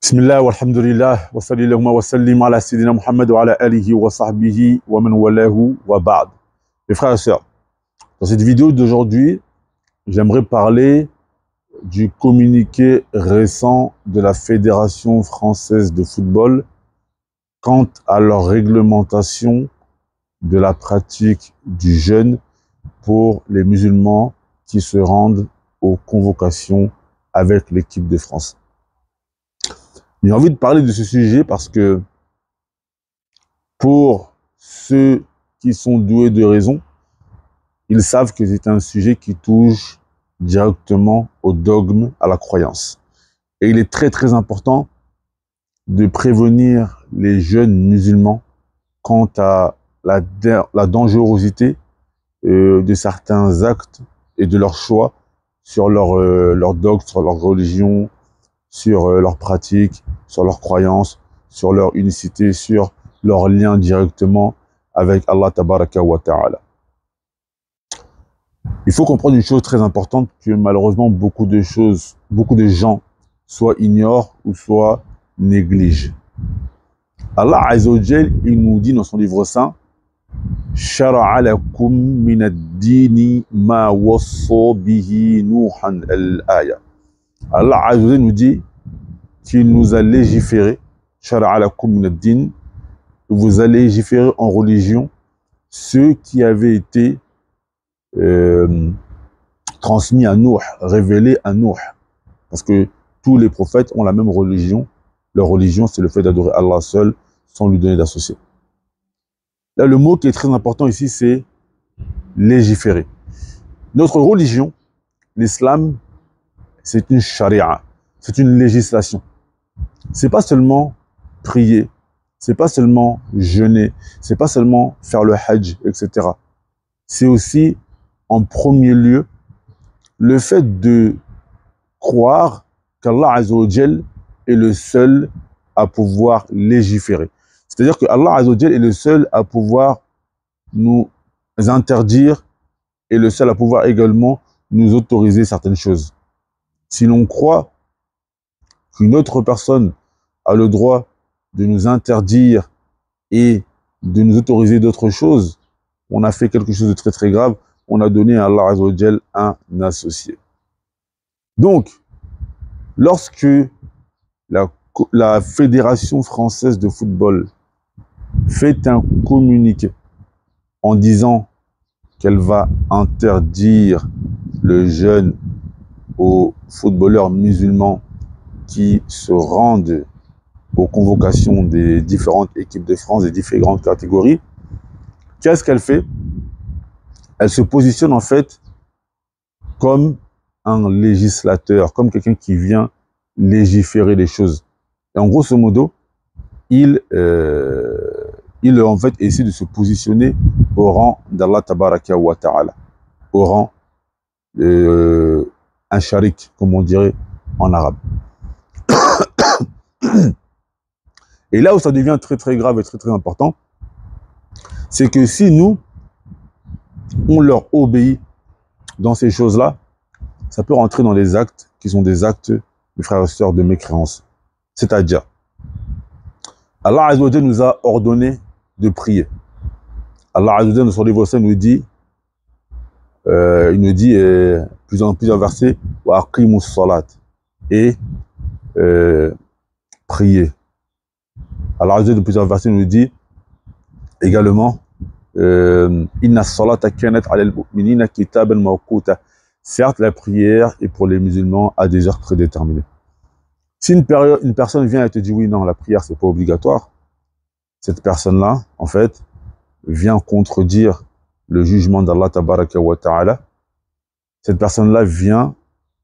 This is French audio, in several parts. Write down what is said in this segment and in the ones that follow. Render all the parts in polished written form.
Bismillah walhamdulillah wa sallallahu wa sallim ala sayyidina Muhammad wa ala alihi wa sahbihi wa man walahu wa ba'd. Mes frères et sœurs, dans cette vidéo d'aujourd'hui, j'aimerais parler du communiqué récent de la Fédération française de football quant à leur réglementation de la pratique du jeûne pour les musulmans qui se rendent aux convocations avec l'équipe de France. J'ai envie de parler de ce sujet parce que pour ceux qui sont doués de raison, ils savent que c'est un sujet qui touche directement au dogme, à la croyance. Et il est très très important de prévenir les jeunes musulmans quant à la dangerosité de certains actes et de leurs choix sur leur dogme, sur leur religion, sur leurs pratiques, sur leurs croyances, sur leur unicité, sur leur lien directement avec Allah Tabaraka wa Ta'ala. Il faut comprendre une chose très importante que malheureusement beaucoup de gens soit ignorent ou soit négligent. Allah Azza wa Jal, il nous dit dans son livre saint: Shara'a lakum min ad-dini ma wassa bihi Nuhan al-aya. Allah Azza wa Jal nous dit qu'il nous a légiféré, Shara'a lakum min ad-din, vous allez légiférer en religion ceux qui avaient été transmis à Nuh, révélés à Nuh. Parce que tous les prophètes ont la même religion. Leur religion, c'est le fait d'adorer Allah seul, sans lui donner d'associé. Là, le mot qui est très important ici, c'est légiférer. Notre religion, l'islam, c'est une charia, c'est une législation. C'est pas seulement prier, c'est pas seulement jeûner, c'est pas seulement faire le hajj, etc. C'est aussi, en premier lieu, le fait de croire qu'Allah Azza wa Jal est le seul à pouvoir légiférer. C'est-à-dire que Allah Azza wa Jal est le seul à pouvoir nous interdire et le seul à pouvoir également nous autoriser certaines choses. Si l'on croit qu'une autre personne a le droit de nous interdire et de nous autoriser d'autres choses, on a fait quelque chose de très très grave, on a donné à Allah Azza wa Jal un associé. Donc, lorsque la Fédération française de football fait un communiqué en disant qu'elle va interdire le jeûne aux footballeurs musulmans qui se rendent aux convocations des différentes équipes de France, des différentes catégories, qu'est-ce qu'elle fait? Elle se positionne en fait comme un législateur, comme quelqu'un qui vient légiférer les choses. Et en grosso modo, il en fait essaie de se positionner au rang d'Allah Tabaraka wa Ta'ala, au rang un sharik, comme on dirait en arabe. Et là où ça devient très très grave et très très important, c'est que si nous, on leur obéit dans ces choses-là, ça peut rentrer dans les actes qui sont des actes, mes frères et sœurs, de mécréance. C'est-à-dire, Allah Azza wa Jal nous a ordonné de prier. Allah Azza wa Jal, dans son livre saint, nous dit, il nous dit plusieurs versets, wa aqimus salat, et prier. Allah Azza wa Jal, dans plusieurs versets, nous dit également, inna salata kanat ala al-mu'minina kitaban mawquta. Certes, la prière est pour les musulmans à des heures prédéterminées. Si une personne vient et te dit oui, non, la prière, c'est pas obligatoire, cette personne-là, en fait, vient contredire le jugement d'Allah Tabaraka wa Ta'ala. Cette personne-là vient,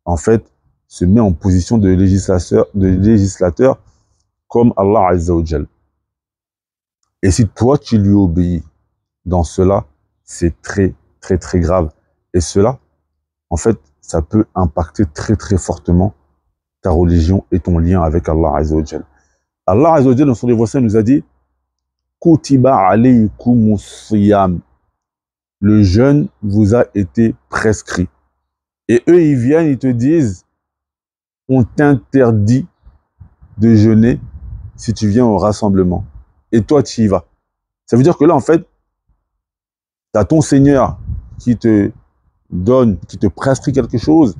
en fait, se met en position de législateur comme Allah Azza wa Jal. Et si toi, tu lui obéis dans cela, c'est très, très, très grave. Et cela, en fait, ça peut impacter très, très fortement ta religion et ton lien avec Allah Azza wa Jal. Allah Azza wa Jal, dans son livre saint, nous a dit Kutiba alaykumus siyam. Le jeûne vous a été prescrit. Et eux, ils viennent, ils te disent on t'interdit de jeûner si tu viens au rassemblement. Et toi, tu y vas. Ça veut dire que là, en fait, tu as ton Seigneur qui te donne, qui te prescrit quelque chose,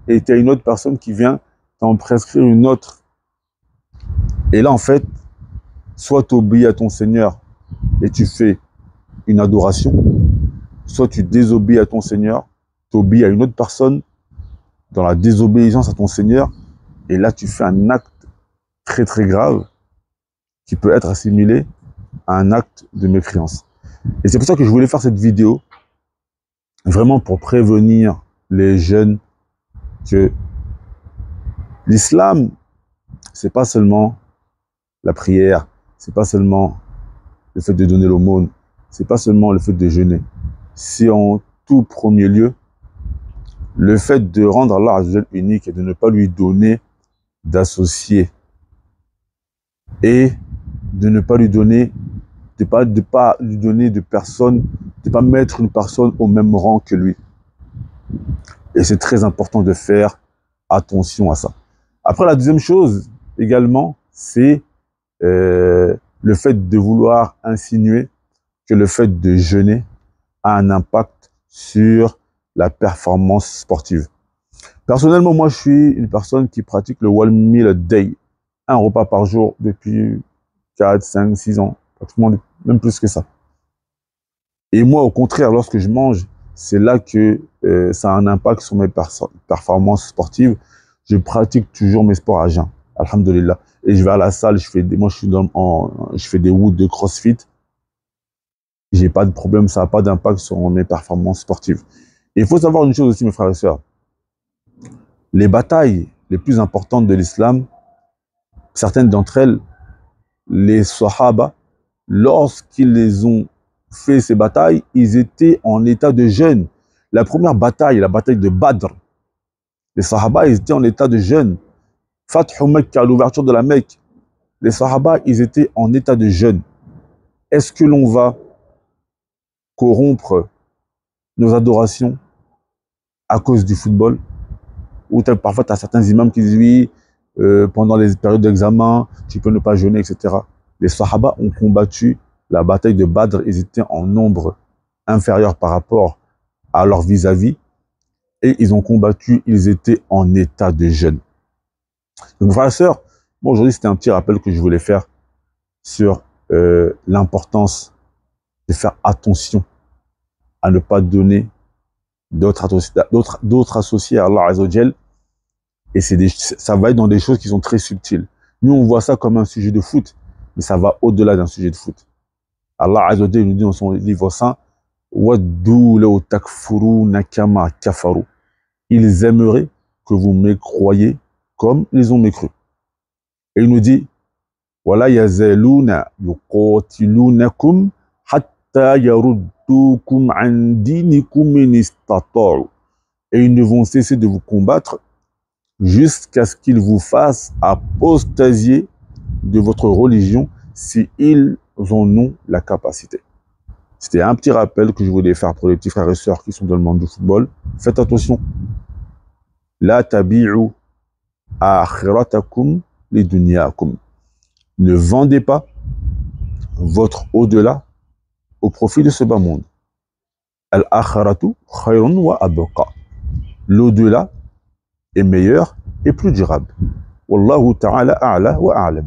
et tu as une autre personne qui vient t'en prescrire une autre. Et là, en fait, soit tu obéis à ton Seigneur et tu fais une adoration, soit tu désobéis à ton Seigneur, tu obéis à une autre personne dans la désobéissance à ton Seigneur, et là, tu fais un acte très très grave qui peut être assimilé à un acte de mécréance. Et c'est pour ça que je voulais faire cette vidéo, vraiment pour prévenir les jeunes que l'islam, c'est pas seulement la prière, c'est pas seulement le fait de donner l'aumône, c'est pas seulement le fait de jeûner. C'est en tout premier lieu le fait de rendre Allah Azza wa Jal unique et de ne pas lui donner d'associés et de ne pas lui donner de pas lui donner de personne, de pas mettre une personne au même rang que lui. Et c'est très important de faire attention à ça. Après, la deuxième chose également, c'est le fait de vouloir insinuer que le fait de jeûner a un impact sur la performance sportive. Personnellement, moi, je suis une personne qui pratique le one meal a day, un repas par jour depuis 4, 5, 6 ans, pratiquement même plus que ça. Et moi, au contraire, lorsque je mange, c'est là que ça a un impact sur mes performances sportives. Je pratique toujours mes sports à jeun, alhamdoulilah. Et je vais à la salle, moi je fais des woods de CrossFit. J'ai pas de problème, ça n'a pas d'impact sur mes performances sportives. Et il faut savoir une chose aussi, mes frères et sœurs. Les batailles les plus importantes de l'islam, certaines d'entre elles, les Sahaba, lorsqu'ils les ont fait ces batailles, ils étaient en état de jeûne. La première bataille, la bataille de Badr, les Sahaba, ils étaient en état de jeûne. Fathu Mecca, l'ouverture de la Mecque, les Sahaba, ils étaient en état de jeûne. Est-ce que l'on va corrompre nos adorations à cause du football? Ou parfois, tu as certains imams qui disent oui, pendant les périodes d'examen, tu peux ne pas jeûner, etc. Les Sahaba ont combattu la bataille de Badr, ils étaient en nombre inférieur par rapport à leur vis-à-vis, et ils ont combattu, ils étaient en état de jeûne. Donc, frères et sœurs, bon, aujourd'hui, c'était un petit rappel que je voulais faire sur l'importance de faire attention à ne pas donner d'autres associés à Allah Azza wa Jal. Et ça va être dans des choses qui sont très subtiles. Nous, on voit ça comme un sujet de foot, mais ça va au-delà d'un sujet de foot. Allah Azza wa Jal nous dit dans son livre saint, Waddu law takfuruna kama kafaru. Ils aimeraient que vous mécroyiez comme ils ont mécru. Et il nous dit, Wala yazaluna yuqatilunakum hatta yaruddukum an dinikum in istata'u. Et ils ne vont cesser de vous combattre jusqu'à ce qu'ils vous fassent apostasier de votre religion si ils en ont la capacité. C'était un petit rappel que je voulais faire pour les petits frères et sœurs qui sont dans le monde du football. Faites attention. La tabi'u akhiratakum li dunyakum. Ne vendez pas votre au-delà au profit de ce bas monde. Al-akhiratu khayrun wa abqa. L'au-delà est meilleur et plus durable. Wallahu ta'ala a'la wa a'lam.